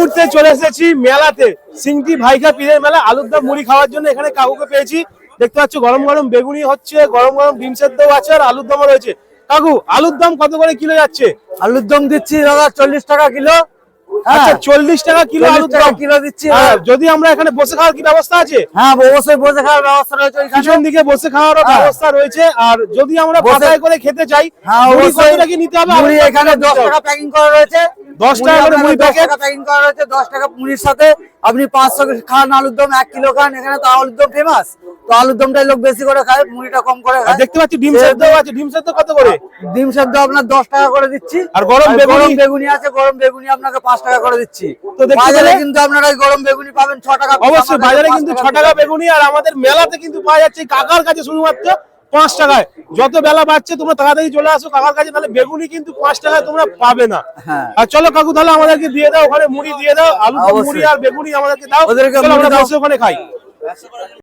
মুহূর্তে চলে এসেছি মেলাতে, সিংটি ভাইকা পীরের মেলা। আলুর দম মুড়ি খাওয়ার জন্য এখানে কাকুকে পেয়েছি। দেখতে পাচ্ছ গরম গরম বেগুনি হচ্ছে, গরম গরম ডিম সেদ্ধও আছে আর আলুর দমও রয়েছে। কাকু, আলুর দম কত করে কিলো যাচ্ছে? আলুর দম দিচ্ছি দাদা 40 টাকা কিলো। আচ্ছা, 40 টাকা কিলো আলুর দম কিলো দিচ্ছি। যদি আমরা এখানে বসে খাওয়ার কি ব্যবস্থা আছে? হ্যাঁ, অবশ্যই বসে খাওয়ার ব্যবস্থা রয়েছে। পিছন দিকে বসে খাওয়ারও ব্যবস্থা রয়েছে। আর যদি আমরা পাতায় করে খেতে চাই, মুড়ি কত টাকা নিতে হবে? মুড়ি এখানে 10 টাকা প্যাকিং করা রয়েছে। 10 টাকা করে মুড়ি প্যাকেট প্যাকিং করা রয়েছে। 10 টাকা মুড়ির সাথে আপনি 500 খান আলুর দম, 1 কিলো খান। এখানে তো আলুর দম ফেমাস, তো আলুর দমটাই লোক বেশি করে খায়, মুড়িটা কম করে খায়। দেখতে পাচ্ছি ডিম সেদ্ধও আছে। ডিম সেদ্ধ কত করে? ডিম সেদ্ধ আপনার 10 টাকা করে দিচ্ছি। আর গরম বেগুনি আছে, গরম বেগুনি আপনাকে 5 টাকা করে দিচ্ছি। তো বাজারে কিন্তু আপনারা গরম বেগুনি পাবেন 6 টাকা। অবশ্যই বাজারে কিন্তু 6 টাকা বেগুনি, আর আমাদের মেলাতে কিন্তু পাওয়া যাচ্ছে কাকার কাছে শুধুমাত্র 5 টাকায়। যত বেলা বাড়ছে তোমরা তাড়াতাড়ি চলে আসো কাকার কাছে, তাহলে বেগুনি কিন্তু 5 টাকায় তোমরা পাবে না। আর চলো কাকু, তাহলে আমাদেরকে দিয়ে দাও, ওখানে মুড়ি দিয়ে দাও, আলু মুড়ি আর বেগুনি আমাদেরকে দাও, আমরা বসে ওখানে খাই।